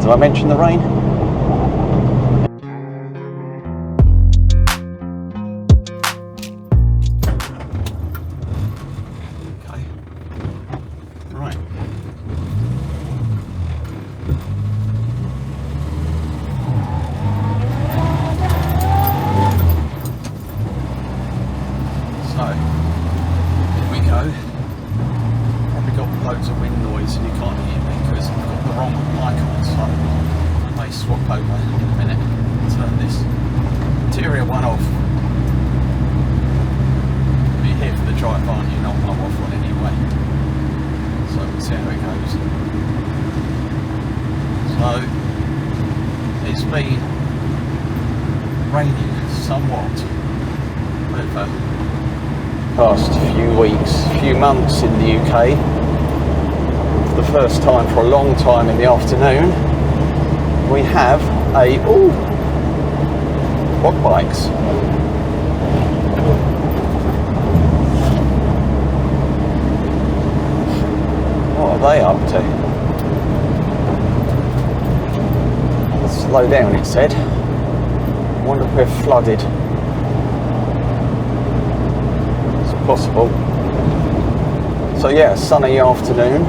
Did I mention the rain? Okay. Right. So, here we go. Probably got loads of wind noise and you can't hear me because I've got the wrong mic on, so I may swap over in a minute and turn this interior one off. You're here for the drive, aren't you? Not my off one anyway. So we'll see how it goes. So it's been raining somewhat over past few weeks, few months in the UK. For the first time for a long time in the afternoon, we have quad bikes. What are they up to? Slow down, it said. I wonder if we're flooded. Possible. So yeah, sunny afternoon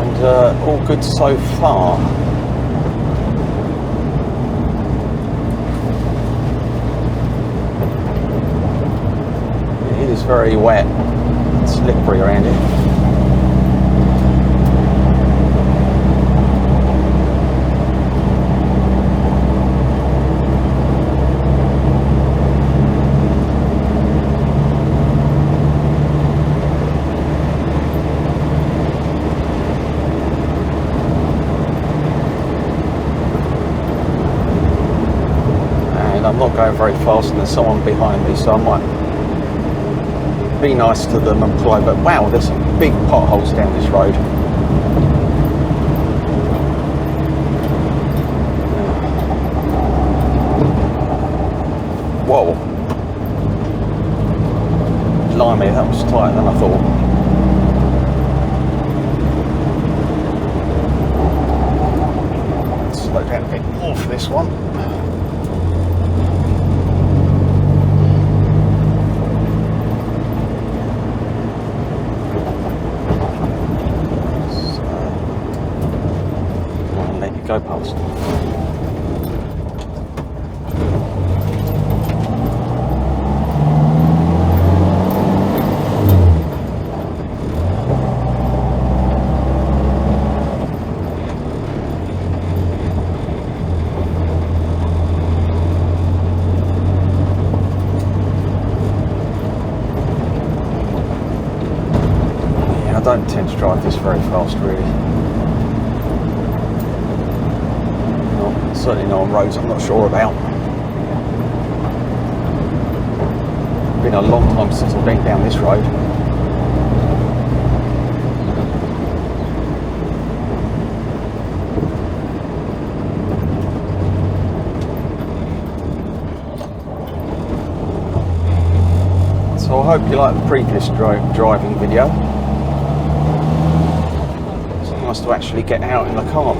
and all good so far. It is very wet and slippery around here. I'm not going very fast and there's someone behind me, so I might be nice to them and pull over. Wow, there's some big potholes down this road. Whoa. Blimey, that was tighter than I thought. Slow down a bit more for this one. Go past. Yeah, I don't tend to drive this very fast, really. Certainly not on roads I'm not sure about. Been a long time since I've been down this road. So I hope you like the previous driving video. It's nice to actually get out in the car.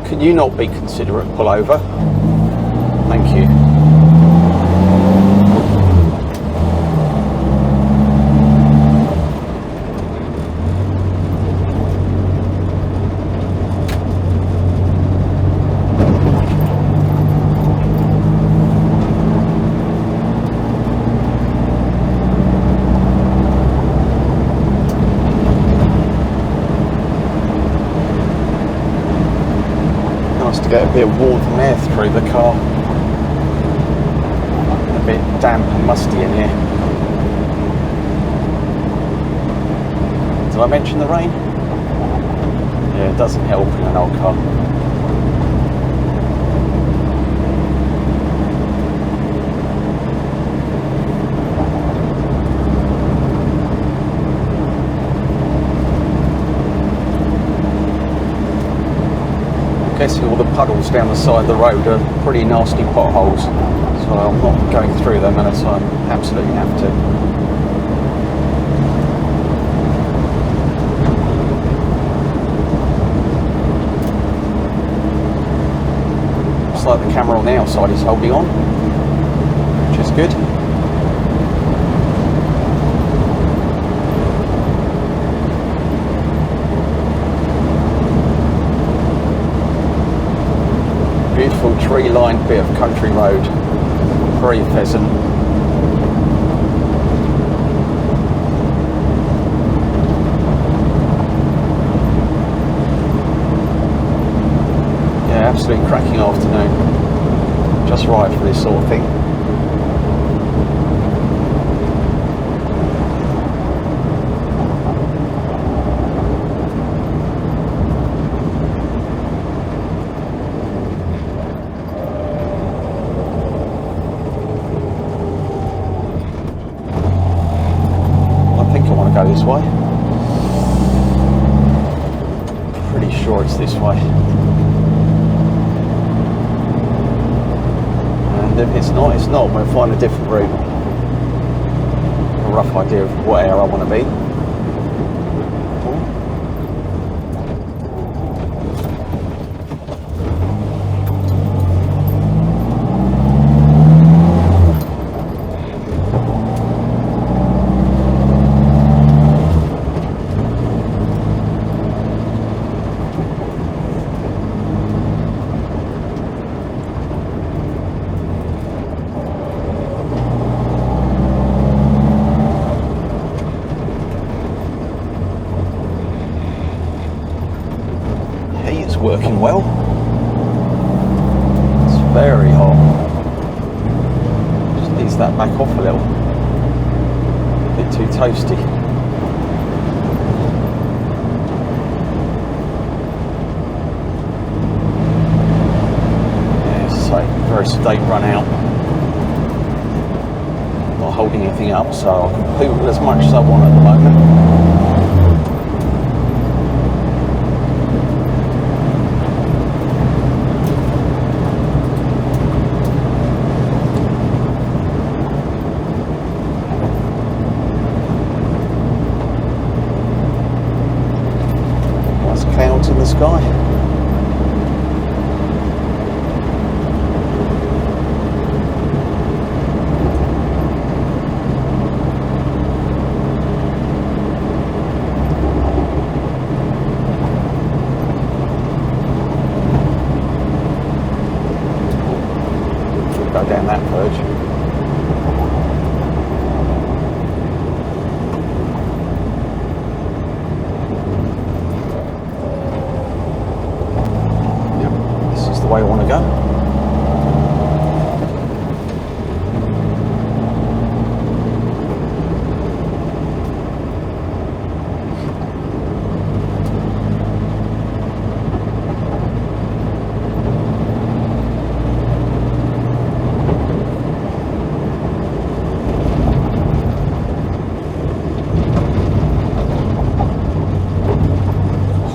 Can you not be considerate? Pull over. Thank you. To get a bit of warmth and air through the car. A bit damp and musty in here. Did I mention the rain? Yeah, it doesn't help in an old car. I'm guessing all the puddles down the side of the road are pretty nasty potholes, so I'm not going through them unless I absolutely have to. Like the camera on the outside is holding on, which is good. Beautiful tree-lined bit of country road, very pleasant. Absolutely cracking afternoon, just right for this sort of thing. I think I want to go this way. Pretty sure it's this way. If it's not, it's not. We'll find a different route. A rough idea of what area I want to be. Working well. It's very hot. Just needs that back off a little. A bit too toasty. Yeah, so very sedate run out. Not holding anything up, so I can poodle as much as I want at the moment. Clouds in the sky. Go down that verge. The way I want to go.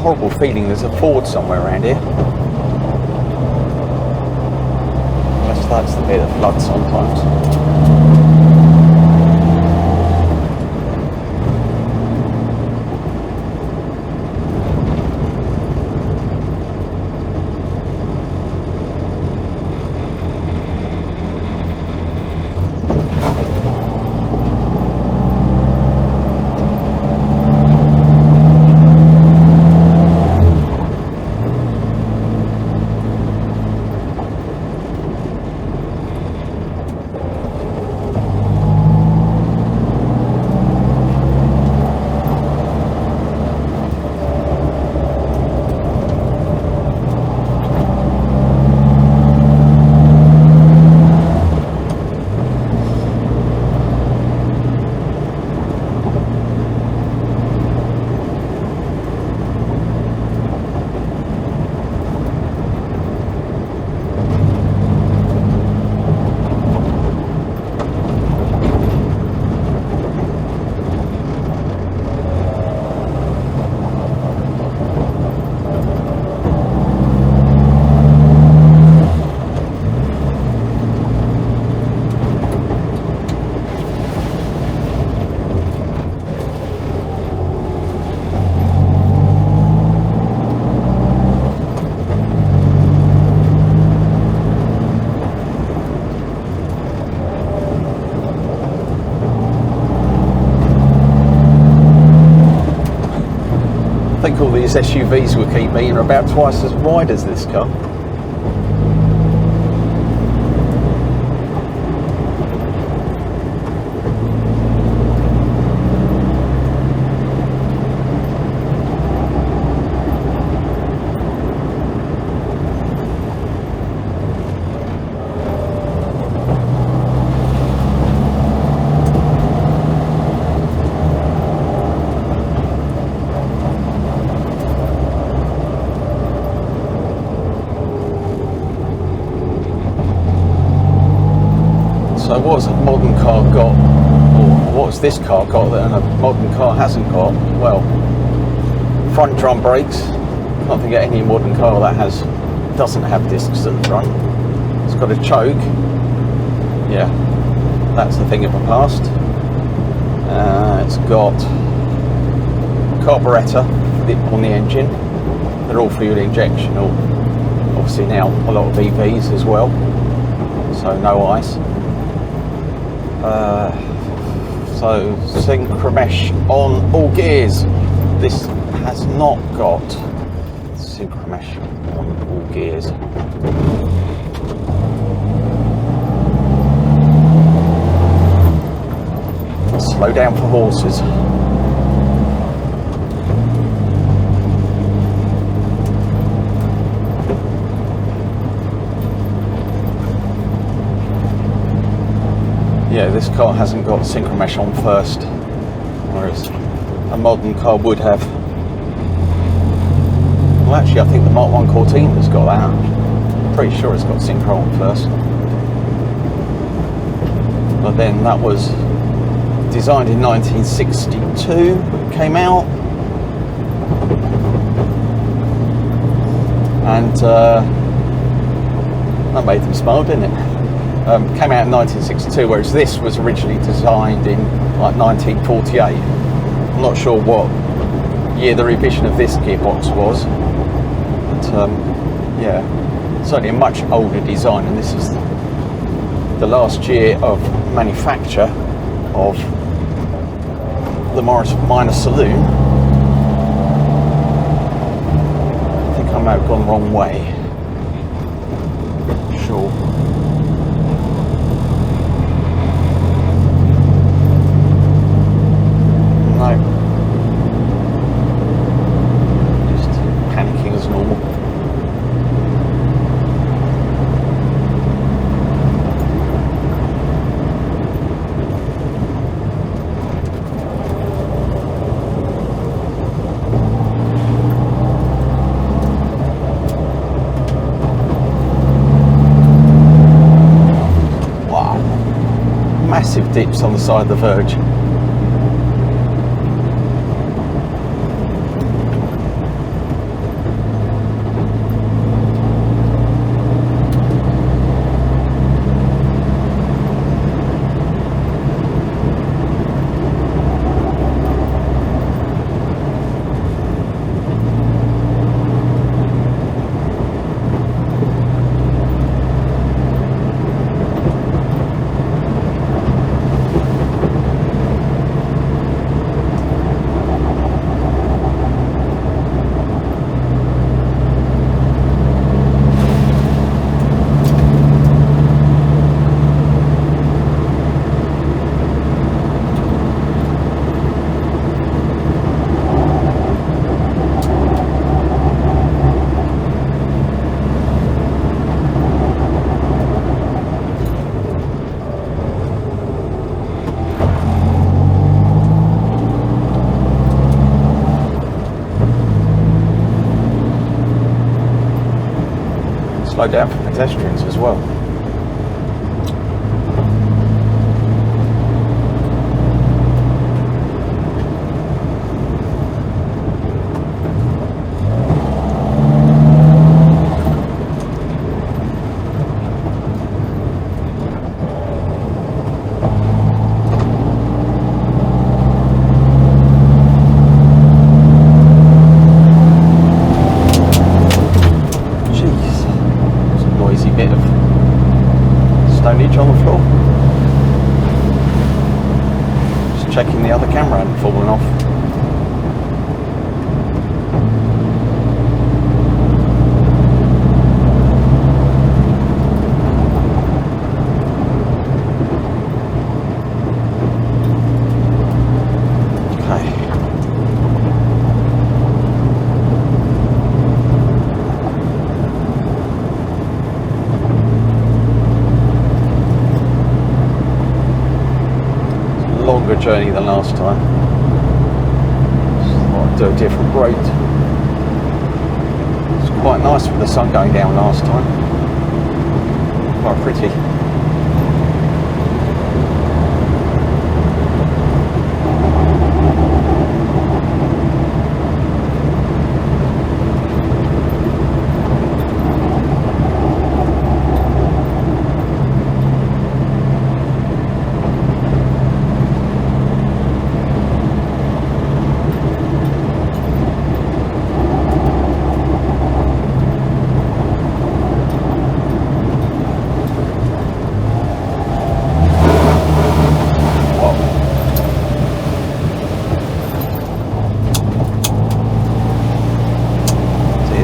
Horrible feeling there's a ford somewhere around here. That's the bit that floods sometimes. think all these SUVs will keep being about twice as wide as this car. So what's a modern car got, or what's this car got that a modern car hasn't got? Well, front drum brakes. Can't think of any modern car that doesn't have discs at the front. It's got a choke. Yeah, that's the thing of the past. It's got carburettor on the engine. They're all fuel injection, or obviously now a lot of EVs as well. So no ice. So synchromesh on all gears. This has not got synchromesh on all gears. Slow down for horses. Yeah, this car hasn't got synchromesh on first, whereas a modern car would have. Well, actually, I think the Mark 1 Cortina has got that. I'm pretty sure it's got synchro on first. But then that was designed in 1962, came out, and that made them smile, didn't it? Came out in 1962, whereas this was originally designed in like 1948. I'm not sure what year the revision of this gearbox was, but yeah, certainly a much older design, and this is the last year of manufacture of the Morris Minor Saloon. I think I may have gone the wrong way. Sure. No. Just panicking as normal. Massive dips on the side of the verge. Slow down for pedestrians as well. On the floor. Just checking the other camera hadn't fallen off. longer journey than last time. So I'll do a different route. It's quite nice with the sun going down last time. Quite pretty.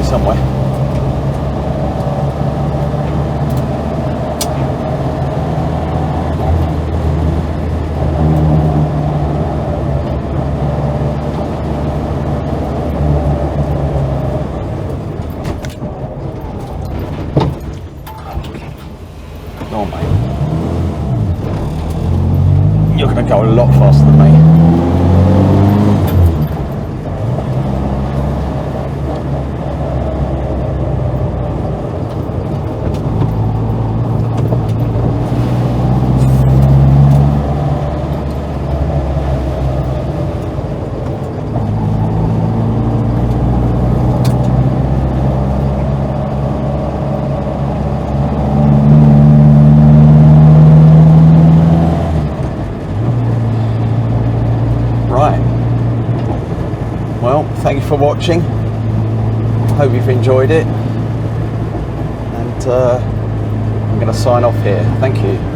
Somewhere. Come on, mate. You're going to go a lot faster than me. Well, thank you for watching. Hope you've enjoyed it. And I'm going to sign off here. Thank you.